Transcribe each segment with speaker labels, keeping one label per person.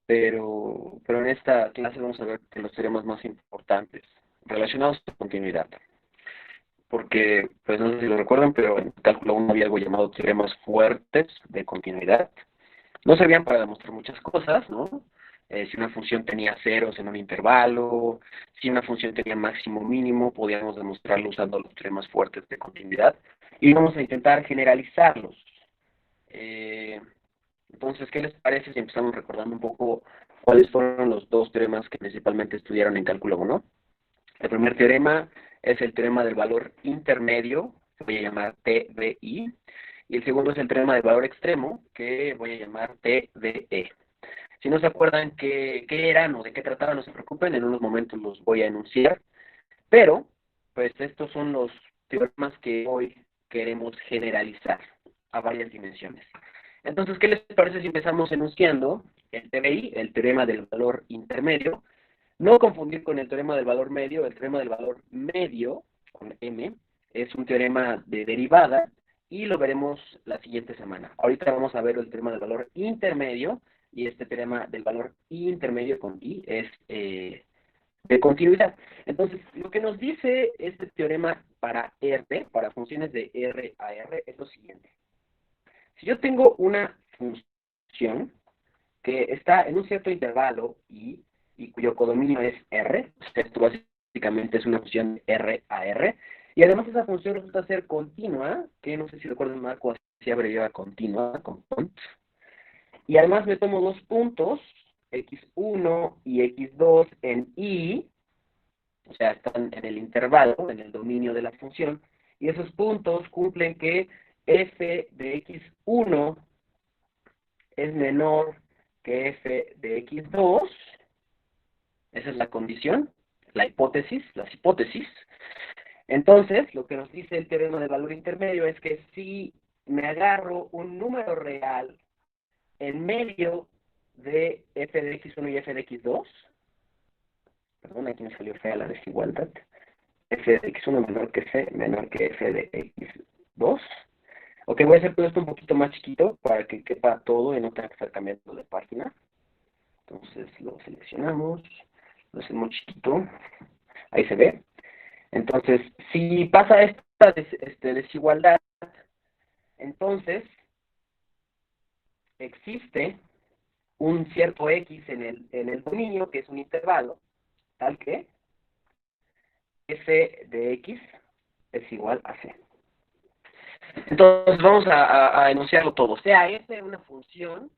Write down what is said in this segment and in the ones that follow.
Speaker 1: pero en esta clase vamos a ver que los teoremas más importantes relacionados con continuidad. Porque, pues no sé si lo recuerdan, pero en cálculo 1 había algo llamado teoremas fuertes de continuidad. No servían para demostrar muchas cosas, ¿no? Si una función tenía ceros en un intervalo, si una función tenía máximo o mínimo, podíamos demostrarlo usando los teoremas fuertes de continuidad. Y vamos a intentar generalizarlos. Eh, entonces, ¿qué les parece si empezamos recordando un poco cuáles fueron los dos teoremas que principalmente estudiaron en cálculo 1? El primer teorema es el teorema del valor intermedio, que voy a llamar TDI, y el segundo es el teorema del valor extremo, que voy a llamar TDE. Si no se acuerdan qué eran o de qué trataban, no se preocupen, en unos momentos los voy a enunciar, pero pues estos son los teoremas que hoy queremos generalizar a varias dimensiones. Entonces, ¿qué les parece si empezamos enunciando el TDI, el teorema del valor intermedio? No confundir con el teorema del valor medio. El teorema del valor medio, con M, es un teorema de derivada y lo veremos la siguiente semana. Ahorita vamos a ver el teorema del valor intermedio y este teorema del valor intermedio con I es de continuidad. Entonces, lo que nos dice este teorema para R, para funciones de R a R, es lo siguiente. Si yo tengo una función que está en un cierto intervalo y cuyo codominio es R, esto básicamente es una función R a R, y además esa función resulta ser continua, que no sé si recuerdan Marco, así abreviaba continua, con cont, y además me tomo dos puntos, x1 y x2 en I, o sea, están en el intervalo, en el dominio de la función, y esos puntos cumplen que f de x1 es menor que f de x2, esa es la condición, la hipótesis, las hipótesis. Entonces, lo que nos dice el teorema del valor intermedio es que si me agarro un número real en medio de f de x1 y f de x2, perdón, aquí me salió fea la desigualdad, f de x1 menor que f de x2. Ok, voy a hacer todo esto un poquito más chiquito para que quepa todo y no tenga que estar cambiando de página. Entonces lo seleccionamos, lo hacemos chiquito, ahí se ve. Entonces, si pasa esta desigualdad, entonces existe un cierto x en el dominio, que es un intervalo, tal que f de x es igual a c. Entonces vamos a enunciarlo todo. Sea f una función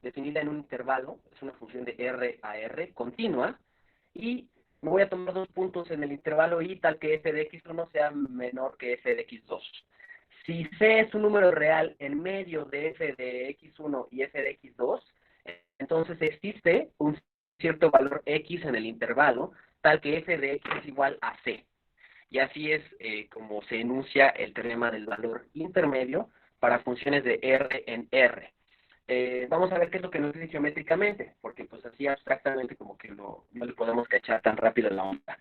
Speaker 1: definida en un intervalo, es una función de R a R, continua, y me voy a tomar dos puntos en el intervalo y tal que f de x1 sea menor que f de x2. Si c es un número real en medio de f de x1 y f de x2, entonces existe un cierto valor x en el intervalo, tal que f de x es igual a c. Y así es como se enuncia el teorema del valor intermedio para funciones de R en R. Vamos a ver qué es lo que nos dice geométricamente, porque pues así abstractamente como que no le podemos cachar tan rápido en la onda.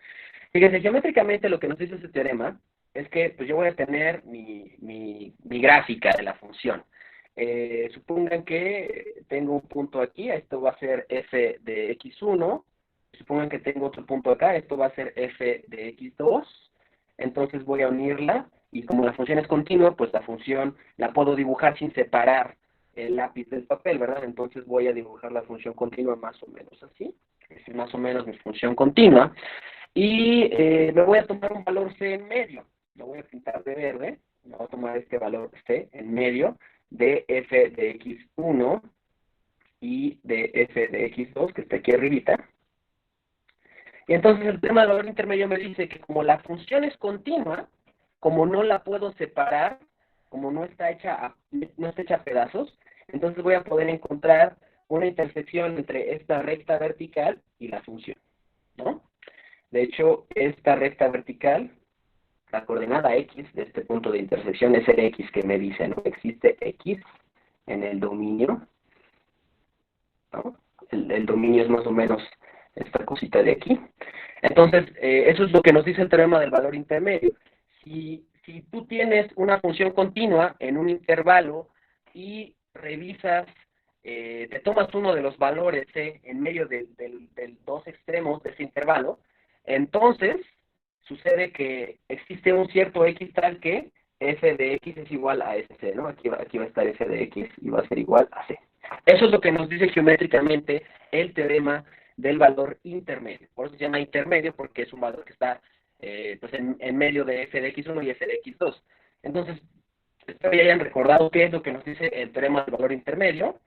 Speaker 1: Fíjense, geométricamente lo que nos dice este teorema es que pues yo voy a tener mi gráfica de la función. Supongan que tengo un punto aquí, esto va a ser f de x1, supongan que tengo otro punto acá, esto va a ser f de x2, entonces voy a unirla, y como la función es continua, pues la función la puedo dibujar sin separar el lápiz del papel, ¿verdad? Entonces voy a dibujar la función continua más o menos así, es más o menos mi función continua, y me voy a tomar un valor c en medio, lo voy a pintar de verde, me voy a tomar este valor c en medio de f de x1 y de f de x2, que está aquí arribita. Y entonces el tema del valor intermedio me dice que como la función es continua, como no la puedo separar, como no está hecha a pedazos, entonces voy a poder encontrar una intersección entre esta recta vertical y la función, ¿no? De hecho, esta recta vertical, la coordenada x de este punto de intersección es el x que me dice, ¿no? Existe x en el dominio, ¿no? El dominio es más o menos esta cosita de aquí. Entonces, eso es lo que nos dice el teorema del valor intermedio. Si tú tienes una función continua en un intervalo y revisas te tomas uno de los valores C en medio del dos extremos de ese intervalo, entonces sucede que existe un cierto X tal que f de X es igual a SC, ¿no? Aquí va a estar f de X y va a ser igual a C. Eso es lo que nos dice geométricamente el teorema del valor intermedio. Por eso se llama intermedio, porque es un valor que está pues en medio de f de x1 y f de x2. Entonces, espero que hayan recordado qué es lo que nos dice el teorema del valor intermedio.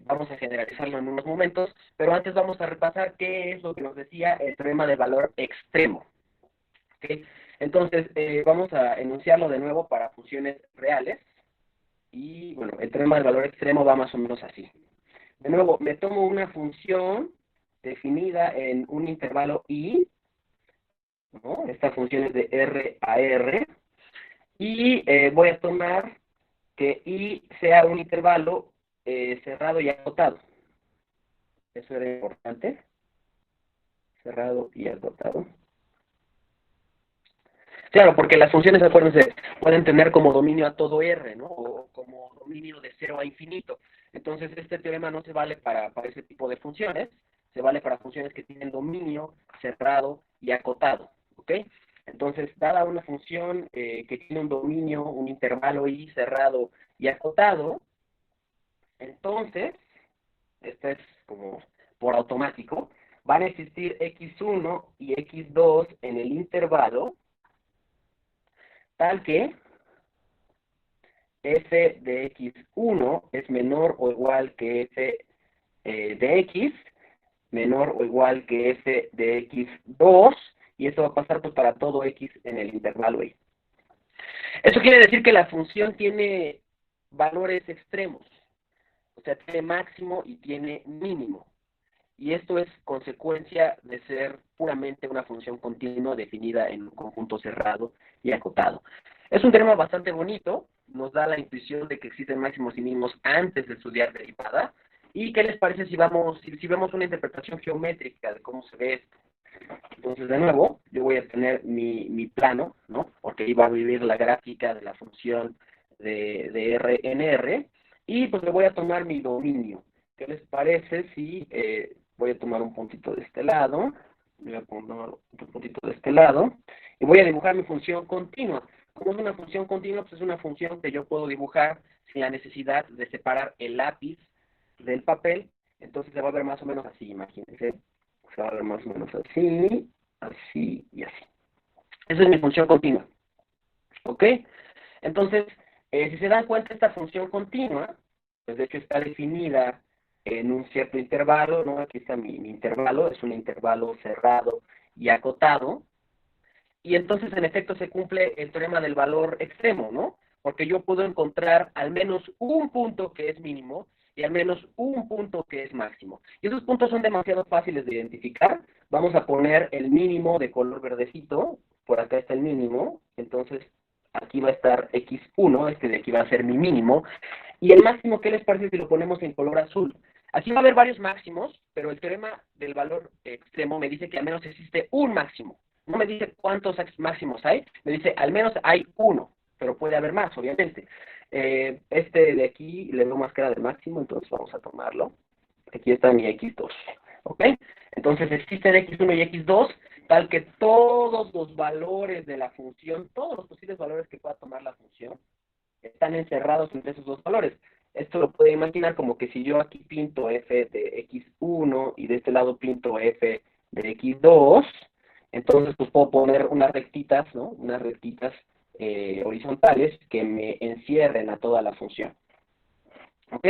Speaker 1: Vamos a generalizarlo en unos momentos, pero antes vamos a repasar qué es lo que nos decía el teorema del valor extremo. ¿Okay? Entonces, vamos a enunciarlo de nuevo para funciones reales. Y bueno, el teorema del valor extremo va más o menos así. De nuevo, me tomo una función definida en un intervalo I, ¿no? Esta función es de R a R, y voy a tomar que I sea un intervalo cerrado y acotado. Eso era importante. Cerrado y acotado. Claro, porque las funciones, acuérdense, pueden tener como dominio a todo R, ¿no? O como dominio de 0 a infinito. Entonces, este teorema no se vale para ese tipo de funciones, se vale para funciones que tienen dominio cerrado y acotado, ¿ok? Entonces, dada una función que tiene un dominio, un intervalo I cerrado y acotado, entonces, esto es como por automático, van a existir x1 y x2 en el intervalo, tal que f de x1 es menor o igual que f de x, menor o igual que f de x2, y esto va a pasar pues, para todo x en el intervalo y. Eso quiere decir que la función tiene valores extremos, o sea, tiene máximo y tiene mínimo. Y esto es consecuencia de ser puramente una función continua definida en un conjunto cerrado y acotado. Es un teorema bastante bonito, nos da la intuición de que existen máximos y mínimos antes de estudiar derivada. ¿Y qué les parece si vemos una interpretación geométrica de cómo se ve esto? Entonces, de nuevo, yo voy a tener mi plano, ¿no? Porque ahí va a vivir la gráfica de la función de R en R, y pues le voy a tomar mi dominio. ¿Qué les parece si voy a tomar un puntito de este lado, voy a poner otro puntito de este lado, y voy a dibujar mi función continua? Como es una función continua, pues es una función que yo puedo dibujar sin la necesidad de separar el lápiz del papel, entonces se va a ver más o menos así, imagínense. Se va a ver más o menos así, así y así. Esa es mi función continua. ¿Ok? Entonces, si se dan cuenta, esta función continua, pues de hecho está definida en un cierto intervalo, ¿no? Aquí está mi intervalo, es un intervalo cerrado y acotado, y entonces en efecto se cumple el teorema del valor extremo, ¿no? Porque yo puedo encontrar al menos un punto que es mínimo y al menos un punto que es máximo. Y esos puntos son demasiado fáciles de identificar. Vamos a poner el mínimo de color verdecito, por acá está el mínimo, entonces aquí va a estar x1, este de aquí va a ser mi mínimo, y el máximo, ¿qué les parece si lo ponemos en color azul? Aquí va a haber varios máximos, pero el teorema del valor extremo me dice que al menos existe un máximo. No me dice cuántos máximos hay, me dice al menos hay uno, pero puede haber más, obviamente. Este de aquí le doy más cara de máximo, entonces vamos a tomarlo. Aquí está mi x2, ¿ok? Entonces existen x1 y x2, tal que todos los valores de la función, todos los posibles valores que pueda tomar la función, están encerrados entre esos dos valores. Esto lo puede imaginar como que si yo aquí pinto f de x1 y de este lado pinto f de x2, entonces pues puedo poner unas rectitas, ¿no? Unas rectitas horizontales que me encierren a toda la función. ¿Ok?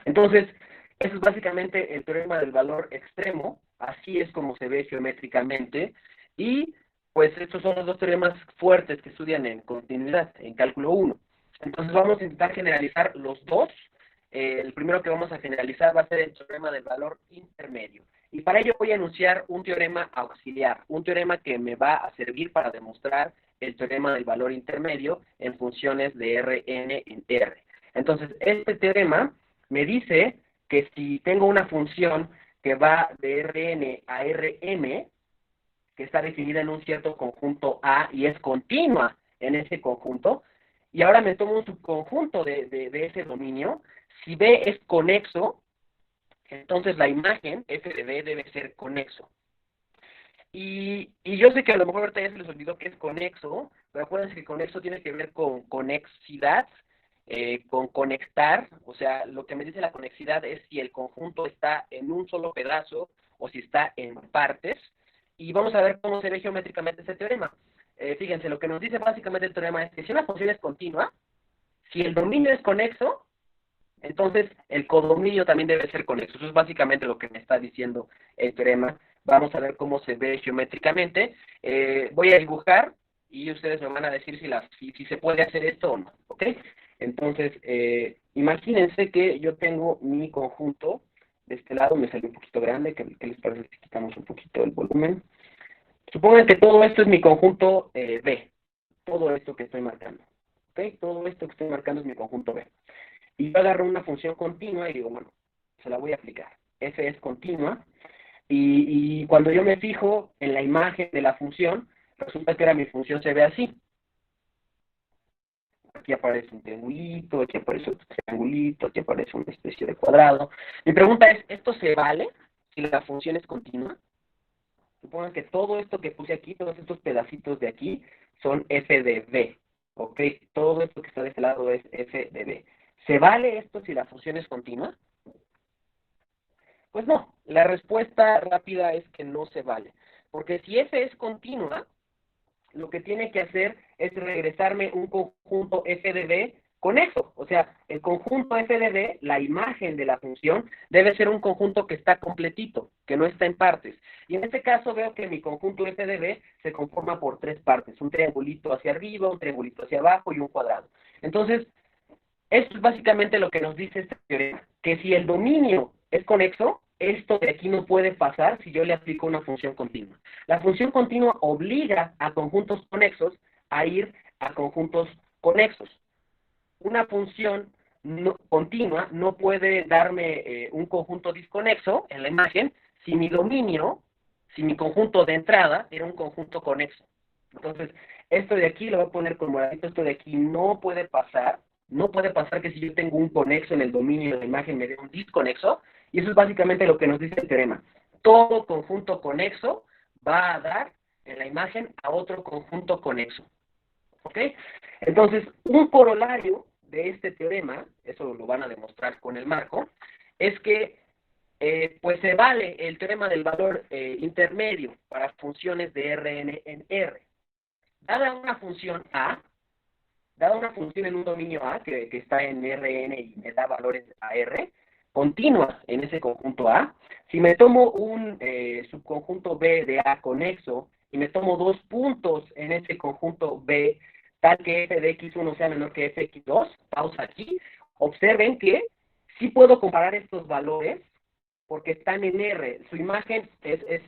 Speaker 1: Entonces, eso es básicamente el teorema del valor extremo. Así es como se ve geométricamente. Y pues estos son los dos teoremas fuertes que estudian en continuidad, en cálculo 1. Entonces vamos a intentar generalizar los dos. El primero que vamos a generalizar va a ser el teorema del valor intermedio. Y para ello voy a enunciar un teorema auxiliar, un teorema que me va a servir para demostrar el teorema del valor intermedio en funciones de Rn en R. Entonces, este teorema me dice que si tengo una función que va de Rn a Rm, que está definida en un cierto conjunto A y es continua en ese conjunto, y ahora me tomo un subconjunto de ese dominio. Si B es conexo, entonces la imagen f de B debe ser conexo. Y yo sé que a lo mejor ahorita ya se les olvidó que es conexo, pero acuérdense que conexo tiene que ver con conexidad, con conectar. O sea, lo que me dice la conexidad es si el conjunto está en un solo pedazo o si está en partes. Y vamos a ver cómo se ve geométricamente este teorema. Fíjense, lo que nos dice básicamente el teorema es que si una función es continua, si el dominio es conexo, entonces el codominio también debe ser conexo. Eso es básicamente lo que me está diciendo el teorema. Vamos a ver cómo se ve geométricamente. Voy a dibujar y ustedes me van a decir si se puede hacer esto o no. ¿Ok? Entonces, imagínense que yo tengo mi conjunto. De este lado me salió un poquito grande. ¿Qué les parece si quitamos un poquito el volumen? Supongan que todo esto es mi conjunto B. Todo esto que estoy marcando. ¿Ok? Todo esto que estoy marcando es mi conjunto B. Y yo agarro una función continua y digo, bueno, se la voy a aplicar. F es continua. Y cuando yo me fijo en la imagen de la función, resulta que ahora mi función se ve así. Aquí aparece un triangulito, aquí aparece otro triangulito, aquí aparece una especie de cuadrado. Mi pregunta es, ¿esto se vale si la función es continua? Supongan que todo esto que puse aquí, todos estos pedacitos de aquí, son f de b. ¿Ok? Todo esto que está de este lado es f de b. ¿Se vale esto si la función es continua? Pues no, la respuesta rápida es que no se vale. Porque si f es continua, lo que tiene que hacer es regresarme un conjunto f de b conexo. O sea, el conjunto f de b, la imagen de la función, debe ser un conjunto que está completito, que no está en partes. Y en este caso veo que mi conjunto f de b se conforma por tres partes. Un triangulito hacia arriba, un triangulito hacia abajo y un cuadrado. Entonces, esto es básicamente lo que nos dice este teorema, que si el dominio es conexo, esto de aquí no puede pasar si yo le aplico una función continua. La función continua obliga a conjuntos conexos a ir a conjuntos conexos. Una función continua no puede darme un conjunto disconexo en la imagen si mi dominio, si mi conjunto de entrada era un conjunto conexo. Entonces, esto de aquí lo voy a poner con moradito, esto de aquí no puede pasar. No puede pasar que si yo tengo un conexo en el dominio de la imagen me dé un disconexo, y eso es básicamente lo que nos dice el teorema. Todo conjunto conexo va a dar en la imagen a otro conjunto conexo. ¿Ok? Entonces, un corolario de este teorema, eso lo van a demostrar con el marco, es que pues se vale el teorema del valor intermedio para funciones de Rn en R. Dada una función A, dada una función en un dominio A que está en Rn y me da valores a R, continua en ese conjunto A, si me tomo un subconjunto B de A conexo y me tomo dos puntos en ese conjunto B, tal que f de x1 sea menor que f de x2, pausa aquí, observen que sí puedo comparar estos valores porque están en R, su imagen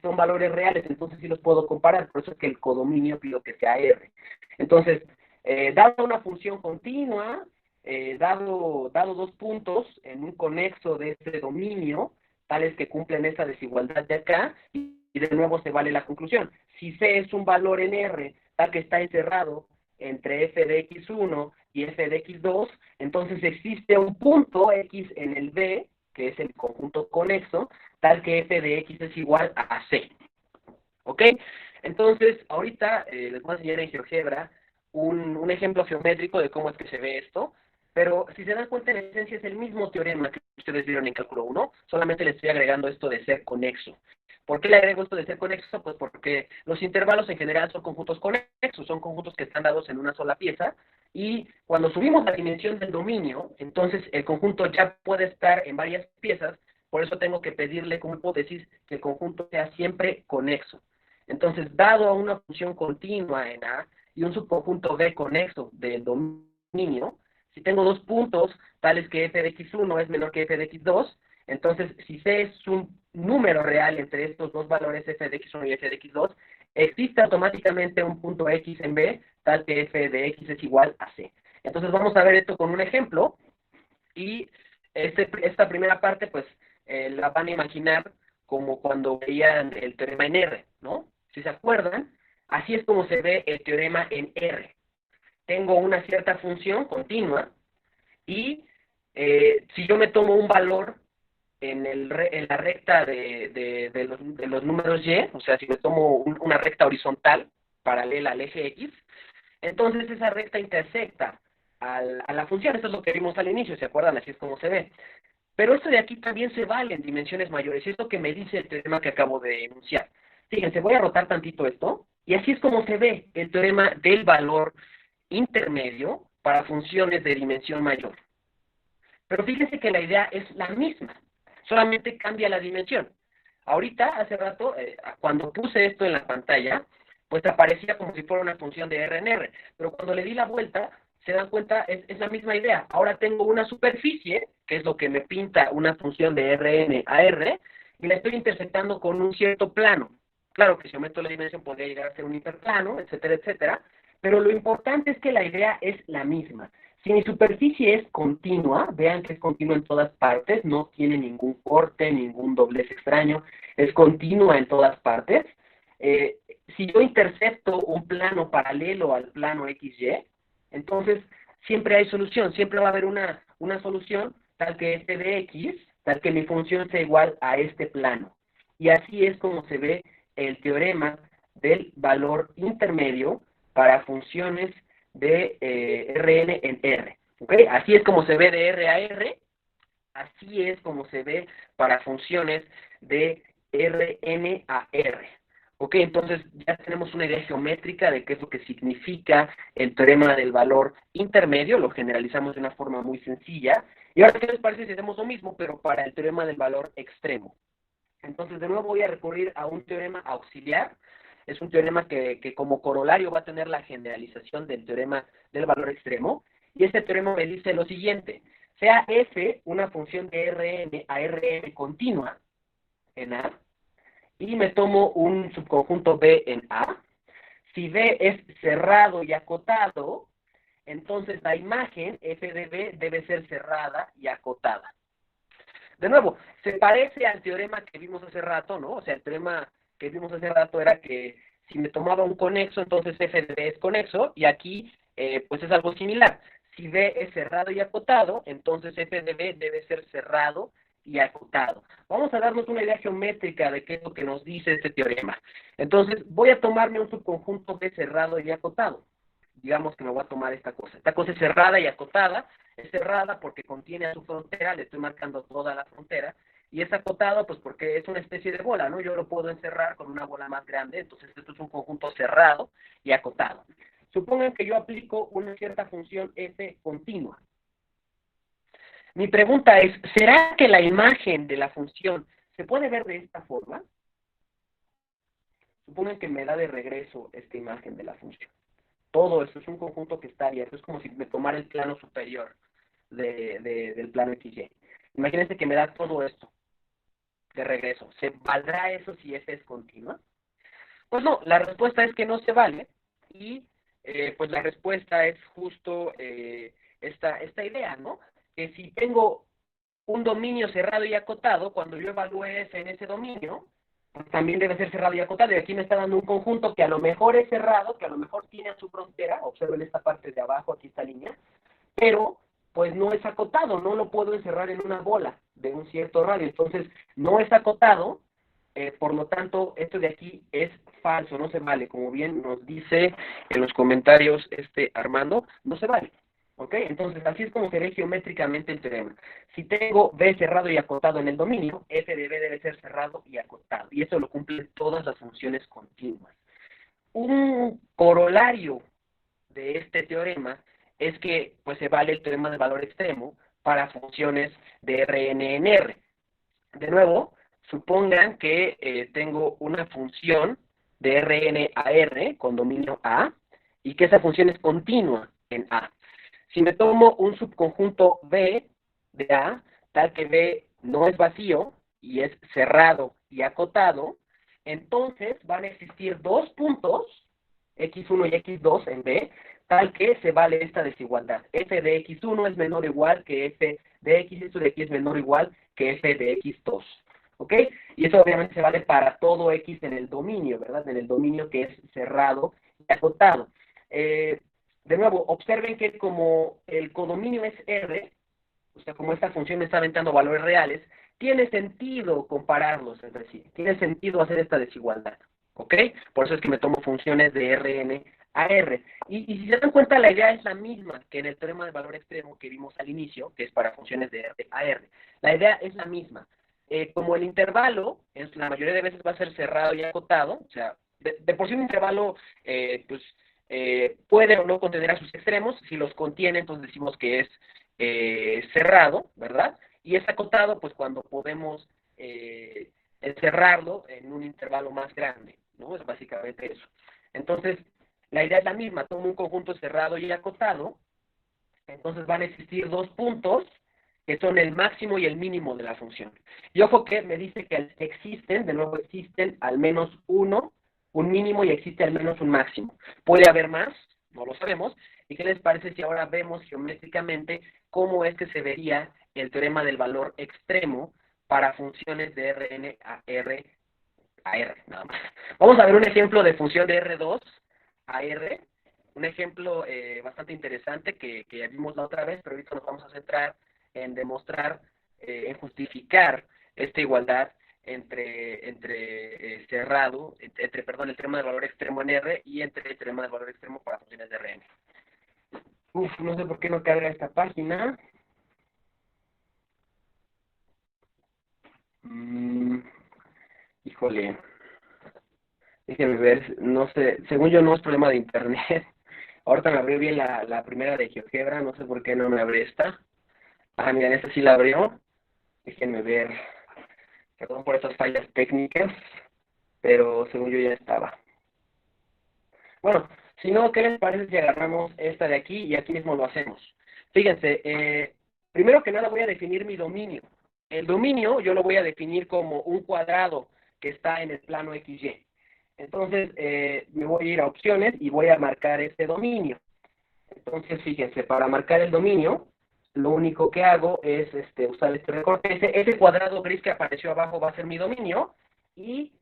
Speaker 1: son valores reales, entonces sí los puedo comparar, por eso es que el codominio pido que sea R. Entonces, dado una función continua, dado dos puntos en un conexo de este dominio, tales que cumplen esta desigualdad de acá, y de nuevo se vale la conclusión. Si C es un valor en R, tal que está encerrado entre f de x1 y f de x2, entonces existe un punto x en el B, que es el conjunto conexo, tal que f de x es igual a C. ¿Ok? Entonces, ahorita les voy a enseñar en GeoGebra un ejemplo geométrico de cómo es que se ve esto, pero si se dan cuenta, en esencia es el mismo teorema que ustedes vieron en cálculo 1, solamente le estoy agregando esto de ser conexo. ¿Por qué le agrego esto de ser conexo? Pues porque los intervalos en general son conjuntos conexos, son conjuntos que están dados en una sola pieza, y cuando subimos la dimensión del dominio, entonces el conjunto ya puede estar en varias piezas, por eso tengo que pedirle como hipótesis que el conjunto sea siempre conexo. Entonces, dado a una función continua en A y un subconjunto B conexo del dominio, si tengo dos puntos tales que f de x1 es menor que f de x2, entonces si C es un número real entre estos dos valores f de x1 y f de x2, existe automáticamente un punto x en B tal que f de x es igual a C. Entonces vamos a ver esto con un ejemplo, y esta primera parte pues la van a imaginar como cuando veían el teorema en R, ¿no? Si se acuerdan, así es como se ve el teorema en R. tengo una cierta función continua y si yo me tomo un valor en la recta de los números y, o sea, si me tomo una recta horizontal paralela al eje X, entonces esa recta intersecta a la función. Esto es lo que vimos al inicio, ¿se acuerdan? Así es como se ve. Pero esto de aquí también se vale en dimensiones mayores, y es lo que me dice el teorema que acabo de enunciar. Fíjense, voy a rotar tantito esto, y así es como se ve el teorema del valor intermedio para funciones de dimensión mayor. Pero fíjense que la idea es la misma, solamente cambia la dimensión. Ahorita, hace rato, cuando puse esto en la pantalla, pues aparecía como si fuera una función de R en R, pero cuando le di la vuelta, se dan cuenta, es la misma idea. Ahora tengo una superficie, que es lo que me pinta una función de Rn a R, y la estoy intersectando con un cierto plano. Claro que si aumento la dimensión podría llegar a ser un hiperplano, etcétera, etcétera, pero lo importante es que la idea es la misma. Si mi superficie es continua, vean que es continua en todas partes, no tiene ningún corte, ningún doblez extraño, es continua en todas partes. Si yo intercepto un plano paralelo al plano XY, entonces siempre hay solución, siempre va a haber una solución tal que f de x, tal que mi función sea igual a este plano. Y así es como se ve el teorema del valor intermedio para funciones de Rn en R. ¿Okay? Así es como se ve de R a R, así es como se ve para funciones de Rn a R. Ok, entonces ya tenemos una idea geométrica de qué es lo que significa el teorema del valor intermedio, lo generalizamos de una forma muy sencilla. Y ahora, ¿qué les parece si hacemos lo mismo, pero para el teorema del valor extremo? Entonces, de nuevo voy a recurrir a un teorema auxiliar. Es un teorema que como corolario va a tener la generalización del teorema del valor extremo. Y este teorema me dice lo siguiente. Sea f una función de Rn a Rm continua en A, y me tomo un subconjunto B en A. Si B es cerrado y acotado, entonces la imagen f de B debe ser cerrada y acotada. De nuevo, se parece al teorema que vimos hace rato, ¿no? O sea, el teorema que vimos hace rato era que si me tomaba un conexo, entonces f de B es conexo, y aquí pues es algo similar. Si B es cerrado y acotado, entonces f de B debe ser cerrado y acotado. Vamos a darnos una idea geométrica de qué es lo que nos dice este teorema. Entonces, voy a tomarme un subconjunto B cerrado y acotado. Digamos que me voy a tomar esta cosa. Esta cosa es cerrada y acotada. Es cerrada porque contiene a su frontera, le estoy marcando toda la frontera, y es acotado pues porque es una especie de bola, ¿no? Yo lo puedo encerrar con una bola más grande, entonces esto es un conjunto cerrado y acotado. Supongan que yo aplico una cierta función f continua. Mi pregunta es, ¿será que la imagen de la función se puede ver de esta forma? Supongan que me da de regreso esta imagen de la función. Todo eso es un conjunto que está abierto, es como si me tomara el plano superior del plano XY. Imagínense que me da todo esto de regreso. ¿Se valdrá eso si f es continua? Pues no, la respuesta es que no se vale, y pues la respuesta es justo esta idea, ¿no? Que si tengo un dominio cerrado y acotado, cuando yo evalúe f en ese dominio, pues también debe ser cerrado y acotado, y aquí me está dando un conjunto que a lo mejor es cerrado, que a lo mejor tiene a su frontera, observen esta parte de abajo, aquí esta línea, pero pues no es acotado, no lo puedo encerrar en una bola de un cierto radio, entonces no es acotado, por lo tanto esto de aquí es falso, no se vale, como bien nos dice en los comentarios Armando, no se vale. ¿Ok? Entonces, así es como se ve geométricamente el teorema. Si tengo B cerrado y acotado en el dominio, f de B debe ser cerrado y acotado. Y eso lo cumplen todas las funciones continuas. Un corolario de este teorema es que pues se vale el teorema del valor extremo para funciones de Rn en R. De nuevo, supongan que tengo una función de Rn a R con dominio A y que esa función es continua en A. Si me tomo un subconjunto B de A, tal que B no es vacío y es cerrado y acotado, entonces van a existir dos puntos, x1 y x2 en B, tal que se vale esta desigualdad. F de x1 es menor o igual que f de x, esto de aquí es menor o igual que f de x2. ¿Ok? Y eso obviamente se vale para todo x en el dominio, ¿verdad? En el dominio que es cerrado y acotado. De nuevo, observen que como el codominio es R, o sea, como esta función me está aventando valores reales, tiene sentido compararlos entre sí, tiene sentido hacer esta desigualdad, ¿ok? Por eso es que me tomo funciones de Rn a R. Y si se dan cuenta, la idea es la misma que en el teorema de valor extremo que vimos al inicio, que es para funciones de R a R. La idea es la misma. Como el intervalo, la mayoría de veces va a ser cerrado y acotado, o sea, de por sí un intervalo, pues, puede o no contener a sus extremos. Si los contiene, entonces decimos que es cerrado, ¿verdad? Y es acotado, pues cuando podemos encerrarlo en un intervalo más grande, ¿no? Es básicamente eso. Entonces, la idea es la misma, tomo un conjunto cerrado y acotado, entonces van a existir dos puntos que son el máximo y el mínimo de la función. Y ojo que me dice que existen, de nuevo existen al menos un mínimo y existe al menos un máximo. ¿Puede haber más? No lo sabemos. ¿Y qué les parece si ahora vemos geométricamente cómo es que se vería el teorema del valor extremo para funciones de Rn a R, nada más? Vamos a ver un ejemplo de función de R2 a R, un ejemplo bastante interesante que ya vimos la otra vez, pero ahorita nos vamos a centrar en demostrar, en justificar esta igualdad entre cerrado, perdón, el teorema del valor extremo en R y entre el teorema del valor extremo para funciones de Rn. No sé por qué no carga esta página. Híjole, déjenme ver, no sé, según yo no es problema de internet. Ahorita me abrió bien la primera de GeoGebra, no sé por qué no me abre esta. Ah, miren, esta sí la abrió. Déjenme ver. Perdón por estas fallas técnicas, pero según yo ya estaba. Bueno, si no, ¿qué les parece si agarramos esta de aquí y aquí mismo lo hacemos? Fíjense, primero que nada voy a definir mi dominio. El dominio yo lo voy a definir como un cuadrado que está en el plano XY. Entonces, me voy a ir a opciones y voy a marcar este dominio. Entonces, fíjense, para marcar el dominio, lo único que hago es usar este recorte. Ese cuadrado gris que apareció abajo va a ser mi dominio y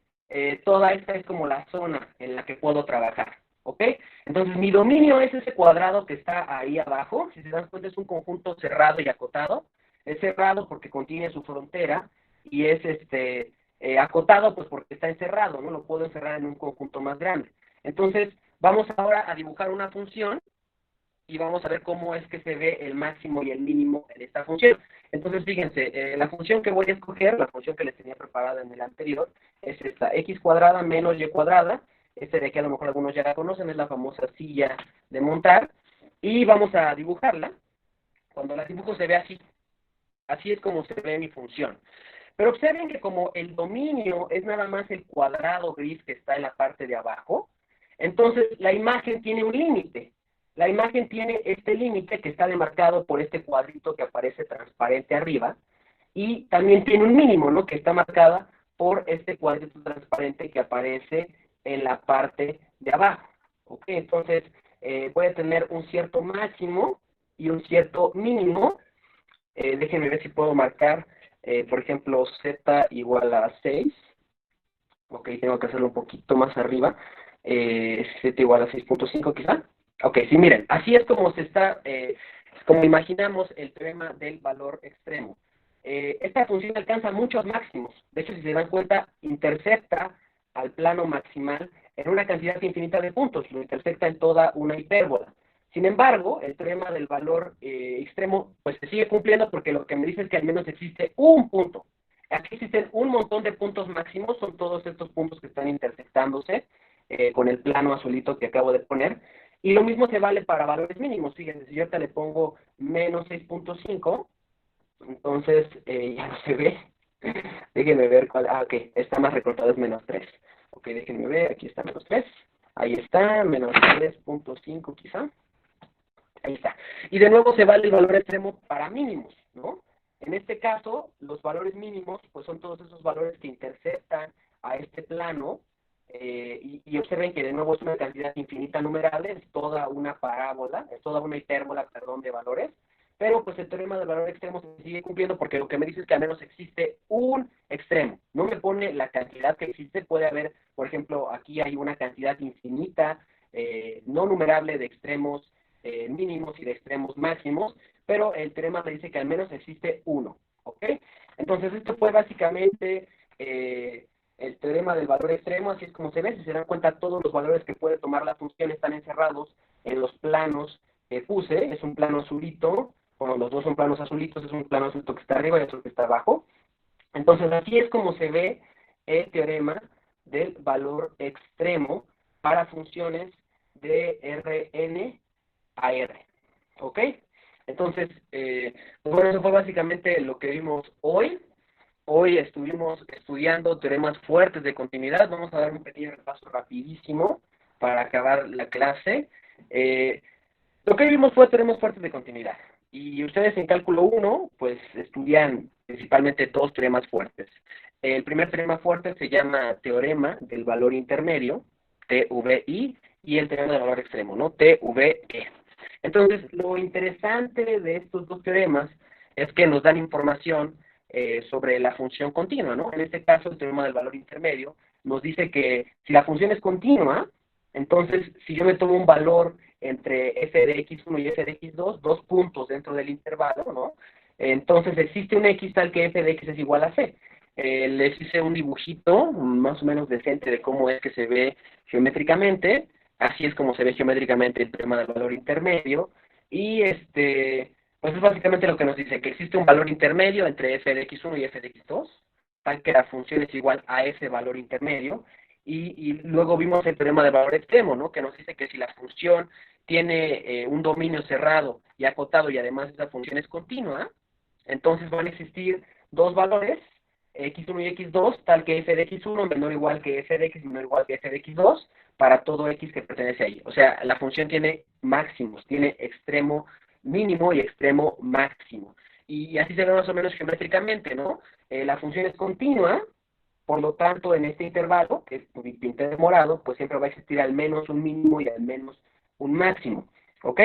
Speaker 1: toda esta es como la zona en la que puedo trabajar. ¿Ok? Entonces, mi dominio es ese cuadrado que está ahí abajo. Si se dan cuenta, es un conjunto cerrado y acotado. Es cerrado porque contiene su frontera y es acotado pues porque está encerrado, ¿no? Lo puedo encerrar en un conjunto más grande. Entonces, vamos ahora a dibujar una función y vamos a ver cómo es que se ve el máximo y el mínimo en esta función. Entonces, fíjense, la función que voy a escoger, la función que les tenía preparada en el anterior, es esta, x cuadrada menos y cuadrada. De aquí a lo mejor algunos ya la conocen, es la famosa silla de montar. Y vamos a dibujarla. Cuando la dibujo se ve así. Así es como se ve mi función. Pero observen que como el dominio es nada más el cuadrado gris que está en la parte de abajo, entonces la imagen tiene un límite. La imagen tiene este límite que está demarcado por este cuadrito que aparece transparente arriba, y también tiene un mínimo, ¿no? Que está marcada por este cuadrito transparente que aparece en la parte de abajo. ¿Ok? Entonces, voy a tener un cierto máximo y un cierto mínimo. Déjenme ver si puedo marcar, por ejemplo, z igual a 6. Ok, tengo que hacerlo un poquito más arriba. Z igual a 6.5 quizá. Ok, sí, miren, así es como se está, como imaginamos el teorema del valor extremo. Esta función alcanza muchos máximos. De hecho, si se dan cuenta, intercepta al plano maximal en una cantidad infinita de puntos. Lo intercepta en toda una hipérbola. Sin embargo, el teorema del valor extremo pues se sigue cumpliendo porque lo que me dice es que al menos existe un punto. Aquí existen un montón de puntos máximos, son todos estos puntos que están intersectándose con el plano azulito que acabo de poner. Y lo mismo se vale para valores mínimos. Fíjense, si yo ahorita le pongo menos 6.5, entonces ya no se ve. Déjenme ver cuál. Ah, ok, está más recortado, es menos 3. Ok, déjenme ver, aquí está menos 3. Ahí está, menos 3.5 quizá. Ahí está. Y de nuevo se vale el valor extremo para mínimos, ¿no? En este caso, los valores mínimos, pues son todos esos valores que interceptan a este plano, y observen que de nuevo es una cantidad infinita numerable, es toda una parábola, es toda una hipérbola, perdón, de valores, pero pues el teorema del valor extremo se sigue cumpliendo porque lo que me dice es que al menos existe un extremo. No me pone la cantidad que existe, puede haber, por ejemplo, aquí hay una cantidad infinita, no numerable de extremos,
Speaker 2: mínimos y de extremos máximos, pero el teorema me dice que al menos existe uno, ¿ok? Entonces esto fue básicamente el teorema del valor extremo, así es como se ve. Si se dan cuenta, todos los valores que puede tomar la función están encerrados en los planos que puse. Es un plano azulito, bueno, los dos son planos azulitos, es un plano azulito que está arriba y otro que está abajo. Entonces así es como se ve el teorema del valor extremo para funciones de Rn a R, ¿ok? Entonces, pues bueno, eso fue básicamente lo que vimos hoy. Hoy estuvimos estudiando teoremas fuertes de continuidad. Vamos a dar un pequeño repaso rapidísimo para acabar la clase. Lo que vimos fue teoremas fuertes de continuidad. Y ustedes en cálculo 1, pues estudian principalmente dos teoremas fuertes. El primer teorema fuerte se llama teorema del valor intermedio, TVI, y el teorema del valor extremo, ¿no? TVE. Entonces, lo interesante de estos dos teoremas es que nos dan información sobre la función continua, ¿no? En este caso, el teorema del valor intermedio nos dice que si la función es continua, entonces, si yo me tomo un valor entre f de x1 y f de x2, dos puntos dentro del intervalo, ¿no? Entonces, existe un x tal que f de x es igual a c. Les hice un dibujito más o menos decente de cómo es que se ve geométricamente. Así es como se ve geométricamente el teorema del valor intermedio. Y pues es básicamente lo que nos dice, que existe un valor intermedio entre f de x1 y f de x2, tal que la función es igual a ese valor intermedio. Y luego vimos el teorema del valor extremo, ¿no? Que nos dice que si la función tiene un dominio cerrado y acotado y además esa función es continua, entonces van a existir dos valores, x1 y x2, tal que f de x1 menor o igual que f de x menor o igual que f de x2, para todo x que pertenece ahí. O sea, la función tiene máximos, tiene extremo mínimo y extremo máximo. Y así se ve más o menos geométricamente, ¿no? La función es continua, por lo tanto, en este intervalo, que pinté de morado, pues siempre va a existir al menos un mínimo y al menos un máximo. ¿Ok?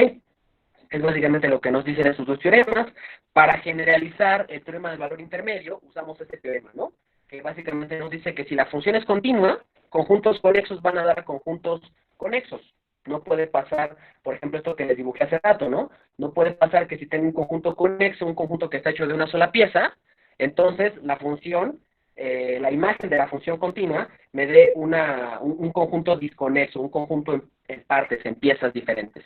Speaker 2: Es básicamente lo que nos dicen esos dos teoremas. Para generalizar el teorema del valor intermedio, usamos este teorema, ¿no? Que básicamente nos dice que si la función es continua, conjuntos conexos van a dar conjuntos conexos. No puede pasar, por ejemplo, esto que les dibujé hace rato, ¿no? No puede pasar que si tengo un conjunto conexo, un conjunto que está hecho de una sola pieza, entonces la función, la imagen de la función continua, me dé un conjunto disconexo, un conjunto en partes, en piezas diferentes.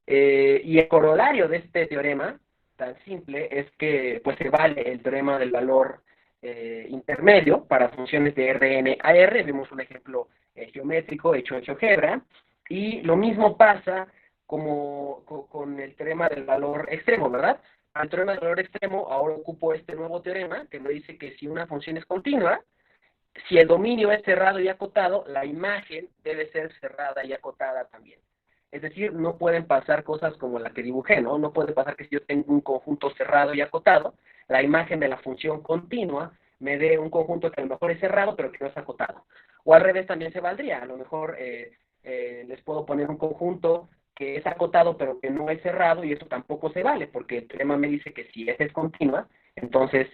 Speaker 2: Y el corolario de este teorema tan simple es que pues se vale el teorema del valor intermedio para funciones de Rn a R. Vimos un ejemplo geométrico hecho en GeoGebra. Y lo mismo pasa con el teorema del valor extremo, ¿verdad? Al teorema del valor extremo ahora ocupo este nuevo teorema que me dice que si una función es continua, si el dominio es cerrado y acotado, la imagen debe ser cerrada y acotada también. Es decir, no pueden pasar cosas como la que dibujé, ¿no? No puede pasar que si yo tengo un conjunto cerrado y acotado, la imagen de la función continua me dé un conjunto que a lo mejor es cerrado, pero que no es acotado. O al revés también se valdría. A lo mejor les puedo poner un conjunto que es acotado, pero que no es cerrado, y eso tampoco se vale, porque el teorema me dice que si F es continua, entonces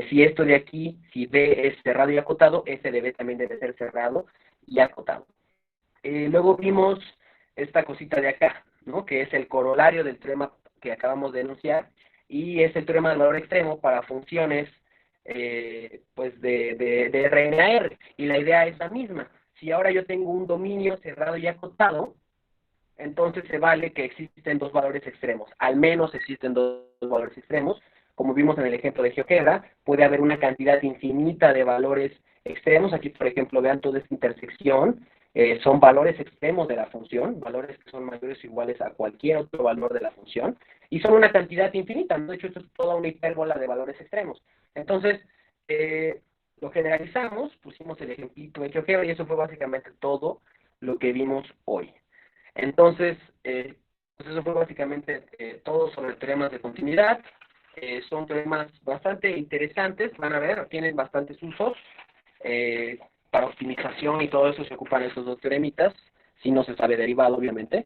Speaker 2: si esto de aquí, si B es cerrado y acotado, F de B también debe ser cerrado y acotado. Luego vimos esta cosita de acá, ¿no? Que es el corolario del teorema que acabamos de enunciar, y es el teorema del valor extremo para funciones pues de Rn a R. Y la idea es la misma. Si ahora yo tengo un dominio cerrado y acotado, entonces se vale que existen dos valores extremos. Al menos existen dos valores extremos. Como vimos en el ejemplo de GeoGebra, puede haber una cantidad infinita de valores extremos. Aquí, por ejemplo, vean toda esta intersección. Son valores extremos de la función, valores que son mayores o iguales a cualquier otro valor de la función, y son una cantidad infinita, ¿no? De hecho, esto es toda una hipérbola de valores extremos. Entonces, lo generalizamos, pusimos el ejemplito de GeoGebra, y eso fue básicamente todo lo que vimos hoy. Entonces, pues eso fue básicamente todo sobre teoremas de continuidad. Son teoremas bastante interesantes, van a ver, tienen bastantes usos. Para optimización y todo eso se ocupan esos dos teoremitas, si no se sabe derivado, obviamente.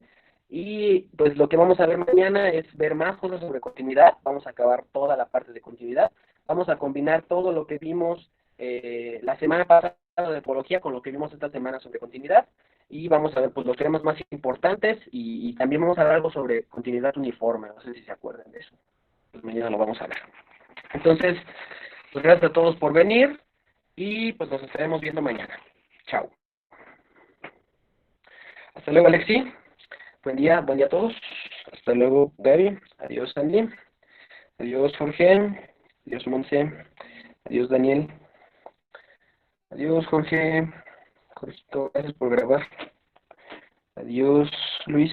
Speaker 2: Y pues lo que vamos a ver mañana es ver más cosas sobre continuidad. Vamos a acabar toda la parte de continuidad. Vamos a combinar todo lo que vimos la semana pasada de topología con lo que vimos esta semana sobre continuidad. y vamos a ver pues los temas más importantes y también vamos a ver algo sobre continuidad uniforme, no sé si se acuerdan de eso. Pues mañana lo vamos a ver. Entonces, pues gracias a todos por venir y pues nos estaremos viendo mañana. Chao. Hasta luego, Alexi. Buen día a todos. Hasta luego, Gaby. Adiós, Andy. Adiós, Jorge. Adiós, Monse. Adiós, Daniel. Adiós, Jorge. Jorgito, gracias por grabar. Adiós, Luis.